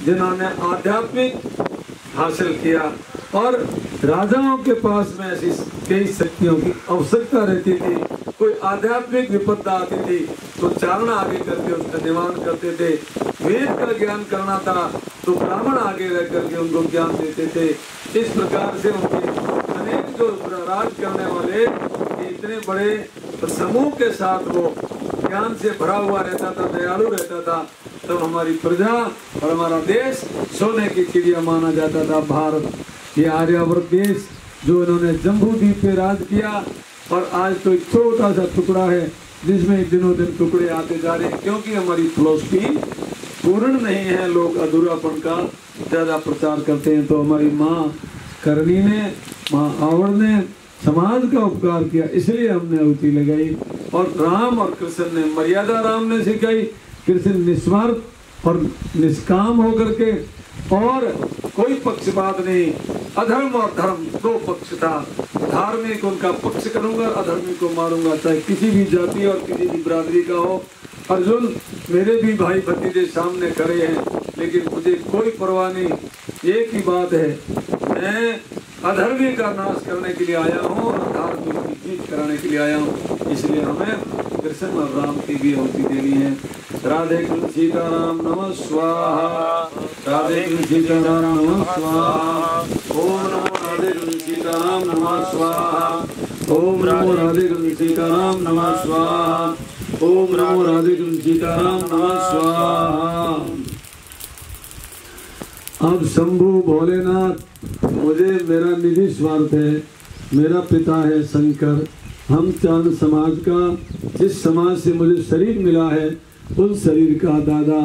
जिन्होंने आध्यात्मिक हासिल किया, और राजाओं के पास में ऐसी कई शक्तियों की आवश्यकता रहती थी। कोई आध्यात्मिक विपदा आती थी तो चारण आगे करके उसका निवारण करते थे। वेद का ज्ञान करना था तो ब्राह्मण आगे रह करके उनको ज्ञान देते थे। इस प्रकार से उनके अनेक जो राज करने वाले इतने बड़े समूह के साथ वो ज्ञान से भरा हुआ रहता था, दयालु रहता था। तब हमारी प्रजा और हमारा देश सोने की चिड़िया माना जाता था। भारत, ये आर्यावर्त देश जो इन्होंने जम्बू द्वीप पे राज किया, और आज तो एक छोटा सा टुकड़ा है जिसमें दिनों दिन टुकड़े आते जा रहे हैं, क्योंकि हमारी फिलॉसफी पूर्ण नहीं है। लोग अधूरापन का ज्यादा प्रचार करते हैं। तो हमारी माँ करणी ने, माँ आवर ने समाज का उपकार किया, इसलिए हमने आहुति लगाई। और राम और कृष्ण ने मर्यादा राम ने सिखाई, कृष्ण निस्वार्थ और निष्काम होकर के, और कोई पक्षपात नहीं। अधर्म और धर्म दो पक्ष था। धार्मिक उनका पक्ष करूंगा, अधर्मी को मारूंगा, चाहे किसी भी जाति और किसी भी बिरादरी का हो। अर्जुन मेरे भी भाई भतीजे सामने खड़े हैं, लेकिन मुझे कोई परवाह नहीं। एक ही बात है, मैं अधर्मी का नाश करने के लिए आया हूँ और धार्मिक की जीत कराने के लिए आया हूँ। इसलिए हमें कृष्ण और राम की भी आहुति देनी है। राधे कृष्ण सीताराम नमः स्वाहा। राधे कृष्ण सीताराम नमः स्वाहा। ओम नमो राधे कृष्ण सीताराम नमः स्वाहा। ओम नमो राधे कृष्ण सीताराम नमः स्वाहा। ओम नमो राधे कृष्ण सीताराम नमः स्वाहा। अब शंभु भोलेनाथ, मुझे मेरा निजी स्वार्थ है, मेरा पिता है शंकर। हम चांद समाज का, जिस समाज से मुझे शरीर मिला है, उस शरीर का दादा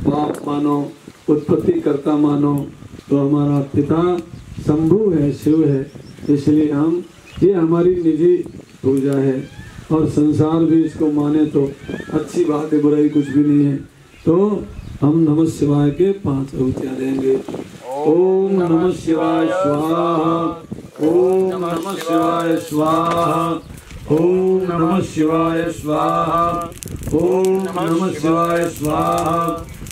बाप मानो, उत्पत्ति करता मानो, तो हमारा पिता शंभु है, शिव है। इसलिए हम, ये हमारी निजी पूजा है, और संसार भी इसको माने तो अच्छी बात है, बुराई कुछ भी नहीं है। तो हम नमः शिवाय के 5 आहुतियाँ देंगे। ओम नमः शिवाय स्वाहा। ओम नमः शिवाय स्वाहा। ओम नमः शिवाय स्वाहा। ओम नमः शिवाय स्वाहा।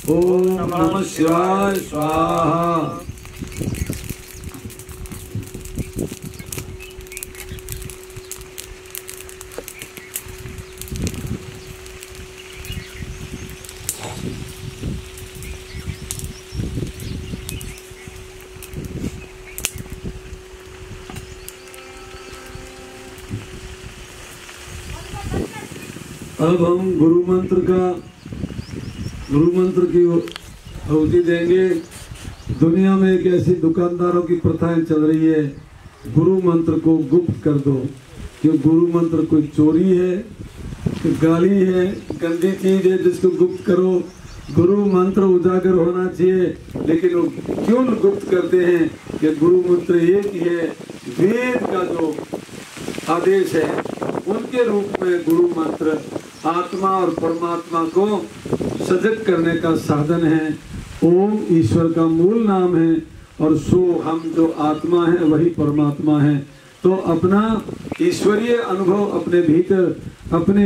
ओम नमः शिवाय स्वाहा। अब हम गुरु मंत्र की आहुति देंगे। दुनिया में एक ऐसी दुकानदारों की प्रथाएं चल रही है, गुरु मंत्र को गुप्त कर दो। क्यों? गुरु मंत्र कोई चोरी है, गाली है, गंदी चीज है जिसको गुप्त करो। गुरु मंत्र उजागर होना चाहिए, लेकिन वो क्यों गुप्त करते हैं कि गुरु मंत्र एक ही है। वेद का जो आदेश है उनके रूप में गुरु मंत्र आत्मा और परमात्मा को सजग करने का साधन है। ओम ईश्वर का मूल नाम है, और सो हम जो आत्मा है वही परमात्मा है। तो अपना ईश्वरीय अनुभव अपने भीतर, अपने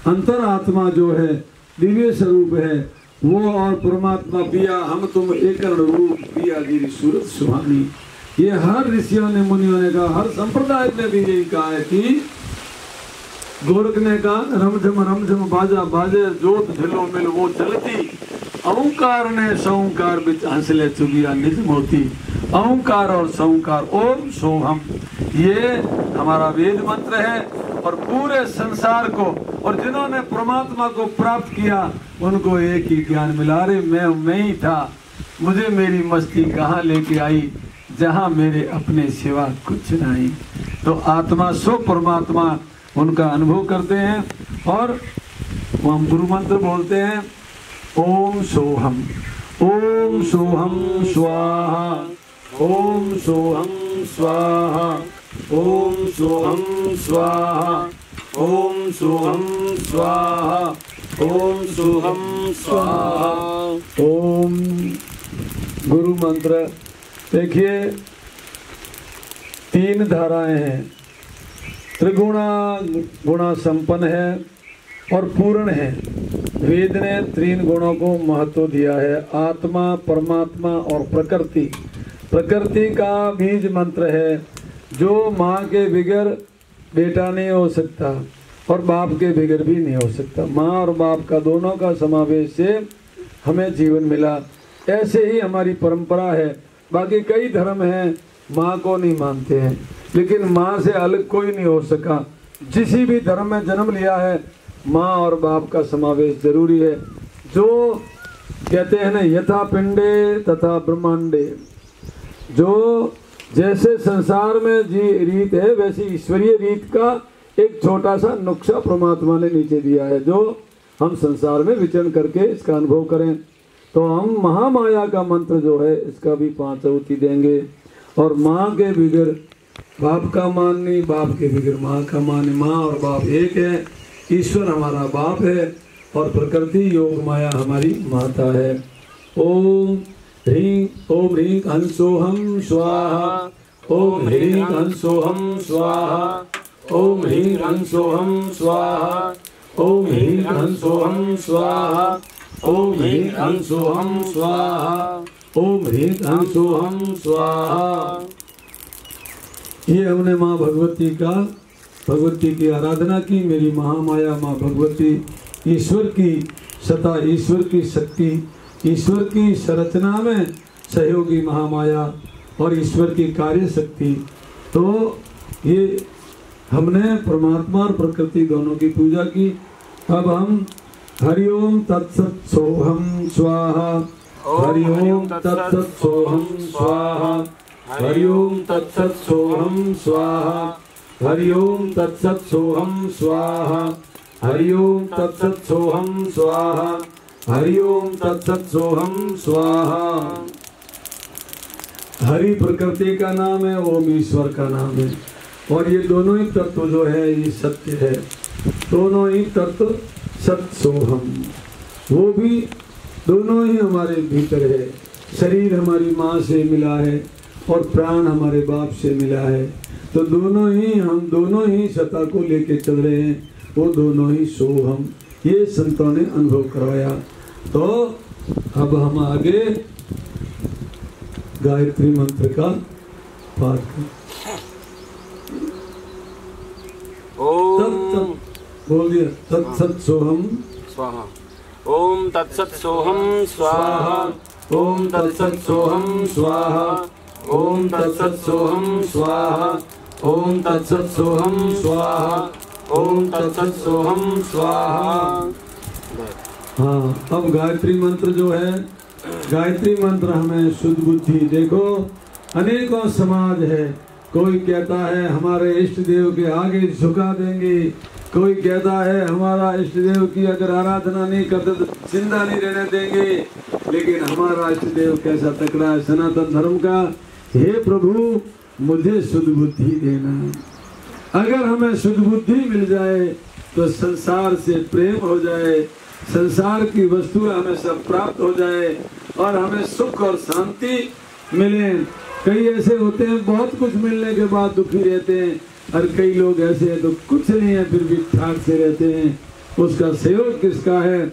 अंतर आत्मा जो है दिव्य स्वरूप है, वो और परमात्मा पिया हम तुम एक रूप पिया गिरी सूरत सुहानी। ये हर ऋषियों ने, मुनियों ने कहा, हर संप्रदाय ने भी यही कहा है कि गोरख ने कहा रमझम बाजा बाजे जोत झिलो मिल वो चलती। अहंकार ने सौंकार बिच हंसले चुगिया निज मोती। अहंकार और सौंकार ओम सोहम, ये हमारा वेद मंत्र है। और पूरे संसार को, और जिन्होंने परमात्मा को प्राप्त किया उनको एक ही ज्ञान मिला, रे मैं ही था, मुझे मेरी मस्ती कहाँ लेके आई, जहाँ मेरे अपने सिवा कुछ नहीं। तो आत्मा सो परमात्मा उनका अनुभव करते हैं, और हम गुरु मंत्र बोलते हैं ओम सोहम। ओम सोहम स्वाहा। ओम सोहम स्वाहा। ओम सोहम स्वाहा। ओम सोहम स्वाहा। ओम सोहम स्वाहा। ओम गुरु मंत्र देखिए, 3 धाराएं हैं। त्रिगुणा गुणा संपन्न है, और पूर्ण है। वेद ने 3 गुणों को महत्व दिया है, आत्मा, परमात्मा और प्रकृति। प्रकृति का बीज मंत्र है, जो माँ के बगैर बेटा नहीं हो सकता और बाप के बगैर भी नहीं हो सकता। माँ और बाप का दोनों का समावेश से हमें जीवन मिला। ऐसे ही हमारी परंपरा है। बाकी कई धर्म हैं माँ को नहीं मानते हैं, लेकिन माँ से अलग कोई नहीं हो सका। जिस भी धर्म में जन्म लिया है माँ और बाप का समावेश जरूरी है। जो कहते हैं ना, यथा पिंडे तथा ब्रह्मांडे, जो जैसे संसार में जी रीत है वैसी ईश्वरीय रीत का एक छोटा सा नुक्शा परमात्मा ने नीचे दिया है, जो हम संसार में विचरण करके इसका अनुभव करें। तो हम महामाया का मंत्र जो है इसका भी 5 आहुति देंगे। और माँ के बगैर बाप का मान नहीं, बाप के बगैर माँ का मान नहीं। माँ और बाप एक है, ईश्वर हमारा बाप है और प्रकृति योग माया हमारी माता है। ओम ह्रीं हंसोहम स्वाहा, ओम ह्रीं हंसोहम स्वाहा, ओम ह्रीं हंसोहम स्वाहा, ओम ह्रीं हंसोहम स्वाहा, ओम ह्रीं हंसोहम स्वाहा, ओम ह्रीं हंसोहम स्वाहा। ये हमने माँ भगवती की आराधना की। मेरी महामाया माँ भगवती ईश्वर की सत्ता, ईश्वर की शक्ति, ईश्वर की संरचना में सहयोगी महामाया और ईश्वर की कार्य शक्ति। तो ये हमने परमात्मा और प्रकृति दोनों की पूजा की। अब हम हरिओम तत्सत् सोहम स्वाहा, हरिओम तत्सत् सोहम स्वाहा, हरिओम तत्सत् सोहम स्वाहा, हरिओम तत्सत् सोहम स्वाहा, हरिओम तत्सत् सोहम स्वाहा, हरिओम तत्सत् सोहम स्वाहा। हरि प्रकृति का नाम है, ओम ईश्वर का नाम है। और ये दोनों ही तत्व जो है ये सत्य है। दोनों ही तत्व सत्य सोहम, वो भी दोनों ही हमारे भीतर है। शरीर हमारी माँ से मिला है और प्राण हमारे बाप से मिला है। तो दोनों ही हम दोनों ही सत्ता को लेके चल रहे हैं, वो दोनों ही सोहम। ये संतों ने अनुभव करवाया। तो अब हम आगे गायत्री मंत्र का पाठ करें। बोलिए तत्सत् सोहम स्वाहा, ओम तत्सत् सोहम स्वाहा, ओम तत्सत् सोहम स्वाहा, ओम तत्सत् सोहम स्वाहा, ओम तत्सत् सोहम स्वाहा, ओम तत्सत् सोहम स्वाहा। हाँ, अब गायत्री मंत्र जो है, गायत्री मंत्र हमें शुद्ध बुद्धि। देखो अनेकों समाज है, कोई कहता है हमारे इष्ट देव के आगे झुका देंगे, कोई कहता है हमारा इष्ट देव की अगर आराधना नहीं करते तो जिंदा नहीं रहने देंगे। लेकिन हमारा इष्ट देव कैसा तकड़ा है सनातन धर्म का। हे प्रभु मुझे शुद्ध बुद्धि देना। अगर हमें शुद्ध बुद्धि मिल जाए तो संसार से प्रेम हो जाए, संसार की वस्तु हमें सब प्राप्त हो जाए और हमें सुख और शांति मिले। कई ऐसे होते हैं बहुत कुछ मिलने के बाद दुखी रहते हैं, और कई लोग ऐसे हैं तो कुछ नहीं है फिर भी ठाक से रहते हैं। उसका सहयोग किसका है?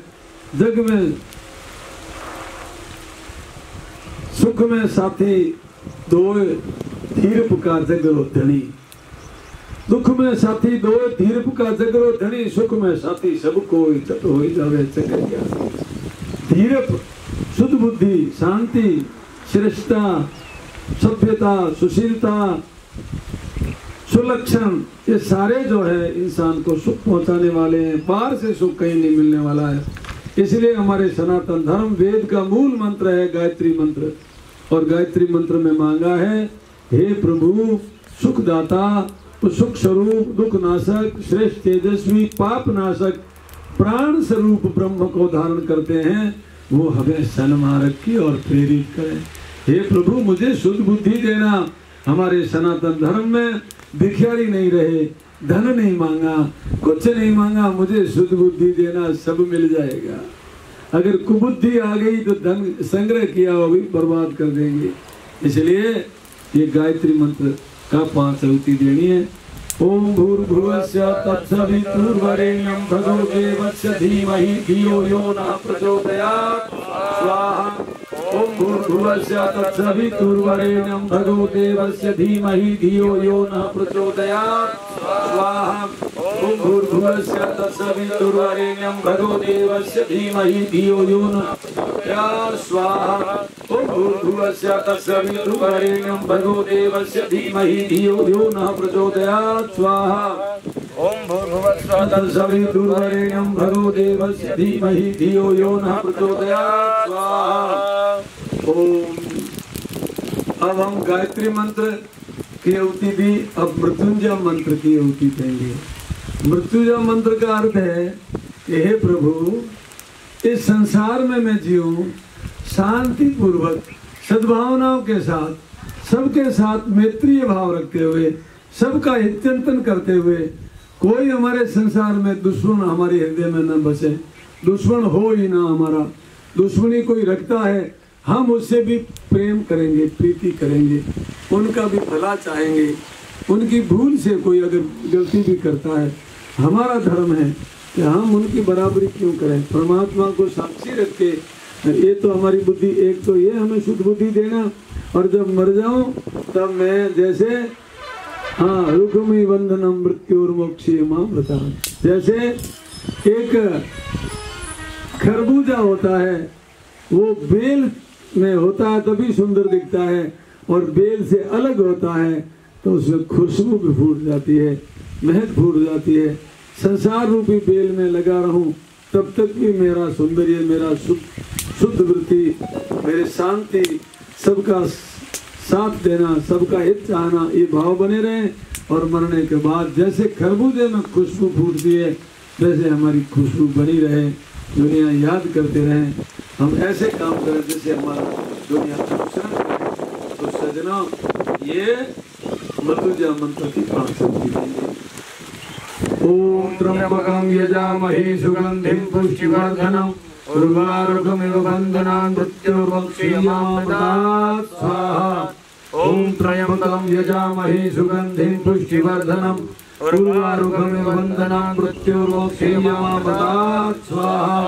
जग में सुख में साथी दो धीरप का जगरो धनी, दुख में साथी दो धीरप का जगरो धनी, सुख में साथी सब कोई तट हो जावे चक्कर। धीरप शुद्ध बुद्धि, शांति, श्रेष्ठता, सभ्यता, सुशीलता, सुलक्षण, ये सारे जो है इंसान को सुख पहुंचाने वाले हैं। बाहर से सुख कहीं नहीं मिलने वाला है। इसलिए हमारे सनातन धर्म वेद का मूल मंत्र है गायत्री मंत्र। और गायत्री मंत्र में मांगा है, हे प्रभु सुखदाता, सुख स्वरूप, दुख नाशक, श्रेष्ठ, तेजस्वी, पाप नाशक, प्राण स्वरूप ब्रह्म को धारण करते हैं, वो हमें सन्मान रखी और प्रेरित करें। हे प्रभु मुझे शुद्ध बुद्धि देना। हमारे सनातन धर्म में भिखारी नहीं रहे, धन नहीं मांगा, कुछ नहीं मांगा, मुझे शुद्ध बुद्धि देना, सब मिल जाएगा। अगर कुबुद्धि आ गई तो धन संग्रह किया वो भी बर्बाद कर देंगे। इसलिए ये गायत्री मंत्र का 5 आहुति देनी है। ओम भूर्भुवस्सुः तत्सवितुर्वरेण्यं भर्गो देवस्य धीमहि धियो यो नः प्रचोदयात् स्वाहा। ओम भूर्भुवस्सुः तत्सवितुर्वरेण्यं भर्गो देवस्य धीमहि धियो यो नः प्रचोदयात् स्वाहा। ओम भूर्भुवस्सुः तत्सवितुर्वरेण्यं भर्गो देवस्य धीमहि धियो यो नः प्रचोदयात् स्वाहा। ओम भूर्भुवस्सुः तत्सवितुर्वरेण्यं भर्गो देवस्य धीमहि धियो यो नः प्रचोदयात् स्वाहा। ओम भूर्भुवस्सुः तत्सवितुर्वरेण्यं भर्गो देवस्य धीमहि धियो यो नः प्रचोदयात् स्वाहा। ओम। अब हम गायत्री मंत्र की अवधि दी, अब मृत्युंजय मंत्र की अवधि देंगे। मृत्युंजय मंत्र का अर्थ है कि हे प्रभु, इस संसार में मैं जीऊं शांति पूर्वक सद्भावनाओं के साथ, सबके साथ मैत्रीय भाव रखते हुए, सबका हित चिंतन करते हुए, कोई हमारे संसार में दुश्मन हमारे हृदय में न बसे, दुश्मन हो ही ना हमारा। दुश्मनी कोई रखता है, हम उससे भी प्रेम करेंगे, प्रीति करेंगे, उनका भी भला चाहेंगे। उनकी भूल से कोई अगर गलती भी करता है, हमारा धर्म है कि हम उनकी बराबरी क्यों करें। परमात्मा को साक्षी रख के, ये तो हमारी बुद्धि, एक तो ये हमें शुद्ध बुद्धि देना, और जब मर जाऊं तब मैं जैसे रुक्मी बंधनम मृत्युर्मोक्षयमामृता, जैसे एक खरबूजा होता है, वो बेल में होता है तभी सुंदर दिखता है, और बेल से अलग होता है तो उसमें खुशबू भी फूट जाती है, महक फूट जाती है। संसार रूपी बेल में लगा रहूं तब तक भी मेरा सौंदर्य, मेरा शुद्ध वृत्ति, मेरी शांति, सबका साथ देना, सबका हित चाहना, ये भाव बने रहे। और मरने के बाद जैसे खरबूजे में खुशबू फूटती है, वैसे हमारी खुशबू बनी रहे, दुनिया याद करते रहे। हम ऐसे काम करें जैसे हमारा दुनिया अनुसरण करे। तो सजना, ये मृत्युंजय मंत्र की आसक्ति देंगे। ओम त्र्यंबकं यजामहे सुगंधिं पुष्टिवर्धनम् उर्वारुकमिव बन्धनान् मृत्युर्मोक्षयमामृतात् स्वाहा। ओम त्र्यंबकं यजामहे सुगंधिं पुष्टिवर्धनम् उर्वारुकमिव बन्धनान् मृत्युर्मोक्षयमामृतात् स्वाहा।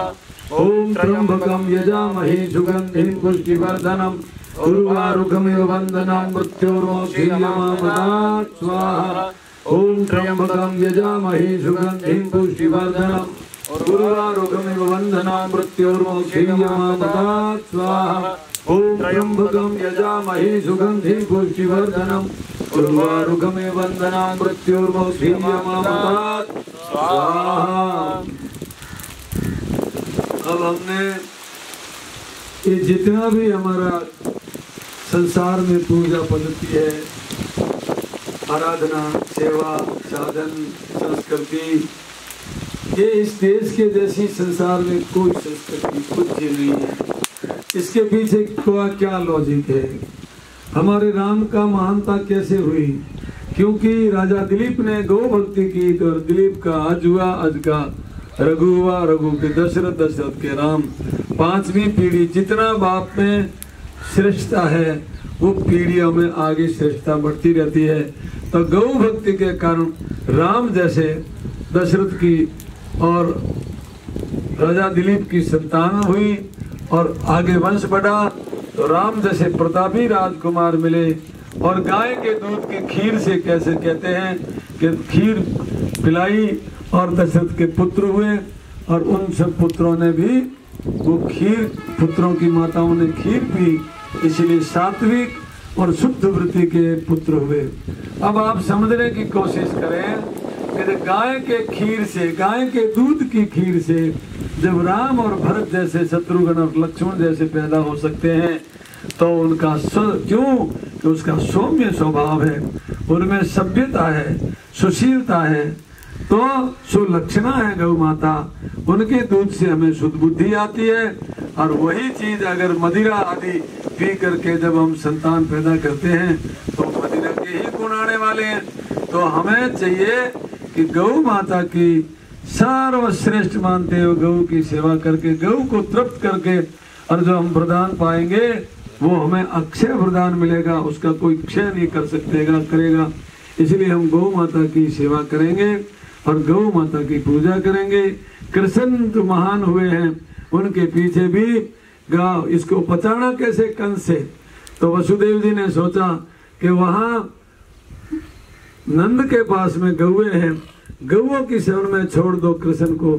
ओम त्र्यंबकं यजामहे सुगंधिं पुष्टिवर्धनम् उर्वारुकमिव बन्धनान् मृत्युर्मोक्षयमामृतात् स्वाहा। ओम त्र्यंबकं यजामहे सुगंधिं पुष्टिवर्धनम् उर्वारुकमिव बन्धनान् मृत्युर्मोक्षयमामृतात् स्वाहा। ओम त्र्यंबकं यजामहे सुगंधिं पुष्टिवर्धनम् उर्वारुकमिव बन्धनान् मृत्युर्मोक्षयमामृतात् स्वाहा। अब हमने ये जितना भी हमारा संसार में पूजा पद्धति है, आराधना, सेवा, साधन, संस्कृति, ये इस देश के जैसी संसार में कोई संस्कृति कुछ नहीं है। इसके पीछे क्या लॉजिक है? हमारे राम का महानता कैसे हुई? क्योंकि राजा दिलीप ने गौ भक्ति की, तो दिलीप का आज हुआ आज का रघु हुआ, रघु के दशरथ, दशरथ के राम। पांचवी पीढ़ी, जितना बाप में श्रेष्ठता है वो पीढ़ियों में आगे श्रेष्ठता बढ़ती रहती है। तो गौ भक्ति के कारण राम जैसे दशरथ की और राजा दिलीप की संतान हुई और आगे वंश बढ़ा। तो राम जैसे प्रतापी राजकुमार मिले। और गाय के दूध की खीर से कैसे कहते हैं कि खीर पिलाई और दशरथ के पुत्र हुए, और उन सब पुत्रों ने भी वो खीर, पुत्रों की माताओं ने खीर पी, इसलिए सात्विक और शुद्ध वृत्ति के पुत्र हुए। अब आप समझने की कोशिश करें कि गाय के खीर से, गाय के दूध की खीर से जब राम और भरत जैसे, शत्रुघ्न और लक्ष्मण जैसे पैदा हो सकते हैं, तो उनका क्यों कि उसका सौम्य स्वभाव है, उनमें सभ्यता है, सुशीलता है, तो सुलक्षणा है गौ माता। उनके दूध से हमें शुद्ध बुद्धि आती है। और वही चीज अगर मदिरा आदि पी करके जब हम संतान पैदा करते हैं तो मदिरा के ही गुण आने वाले हैं। तो हमें चाहिए कि गौ माता की सर्वश्रेष्ठ मानते हुए गौ की सेवा करके, गौ को तृप्त करके, और जो हम वरदान पाएंगे वो हमें अक्षय वरदान मिलेगा, उसका कोई क्षय नहीं कर सकेगा, करेगा। इसलिए हम गौ माता की सेवा करेंगे और गौ माता की पूजा करेंगे। कृष्ण जो महान हुए हैं उनके पीछे भी गाँव, इसको बचाना कैसे कंस से, तो वसुदेव जी ने सोचा कि वहां नंद के पास में गौए हैं, गौओं की शरण में छोड़ दो, कृष्ण को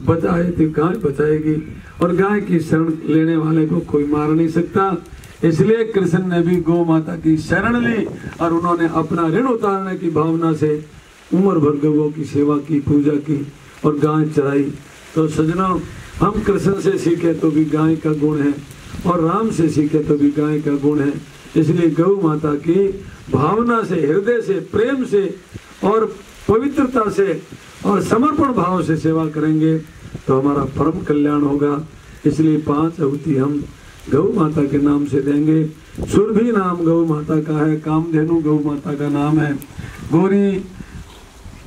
बचाए तो गाय बचाएगी और गाय की शरण लेने वाले को कोई मार नहीं सकता। इसलिए कृष्ण ने भी गौ माता की शरण ली और उन्होंने अपना ऋण उतारने की भावना से उम्र भर गौओं की सेवा की, पूजा की और गाय चराई। तो सज्जनों, हम कृष्ण से सीखे तो भी गाय का गुण है और राम से सीखे तो भी गाय का गुण है। इसलिए गौ माता की भावना से, हृदय से, प्रेम से और पवित्रता से और समर्पण भाव से सेवा करेंगे तो हमारा परम कल्याण होगा। इसलिए 5 आहुति हम गौ माता के नाम से देंगे। सुरभि नाम गौ माता का है, कामधेनु गौ माता का नाम है, गौरी,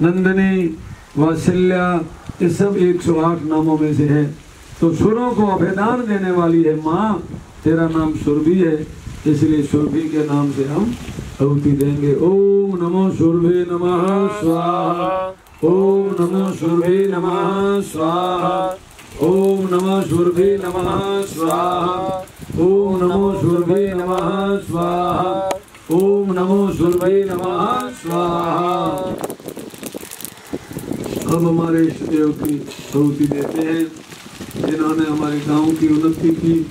नंदिनी, वात्सल्या, ये सब 108 नामों में से है। तो सुरों को अभेदान देने वाली है माँ, तेरा नाम सुरभि है, इसलिए सुरभि के नाम से हम आहुति देंगे। ओम नमो सुरभि नमः स्वाहा, ओम नमो सुरभि नमः स्वाहा, ओम नमो सुरभि नमः स्वाहा, ओम नमो सुरभि नमः स्वाहा, ओम नमो सुरभि नमः स्वाहा। अब हमारे इष्ट देव की आहुति देते हैं, जिन्होंने हमारे गांव की उन्नति की।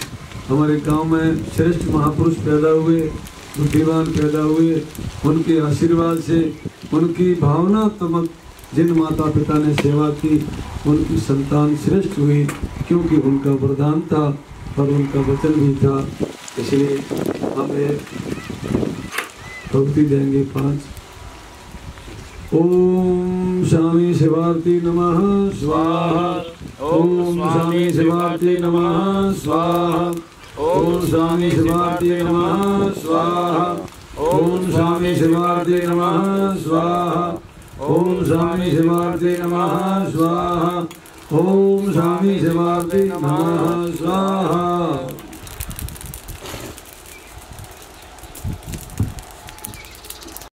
हमारे गांव में श्रेष्ठ महापुरुष पैदा हुए, बुद्धिमान पैदा हुए, उनके आशीर्वाद से, उनकी भावनात्मक जिन माता पिता ने सेवा की, उनकी संतान श्रेष्ठ हुई, क्योंकि उनका वरदान था और उनका वचन भी था। इसलिए हम आहुति देंगे 5। ओम स्वामी शिवार्ति नमः स्वाहा, ओम स्वामी शिवार्ति नमः स्वाहा, ओम स्वामी शिवार्ति नमः स्वाहा, ओम स्वामी शिवार्ति नमः स्वाहा, ओम स्वामी शिवार्ति नमः स्वाहा, ओम स्वामी शिवार्ति नमः स्वाहा।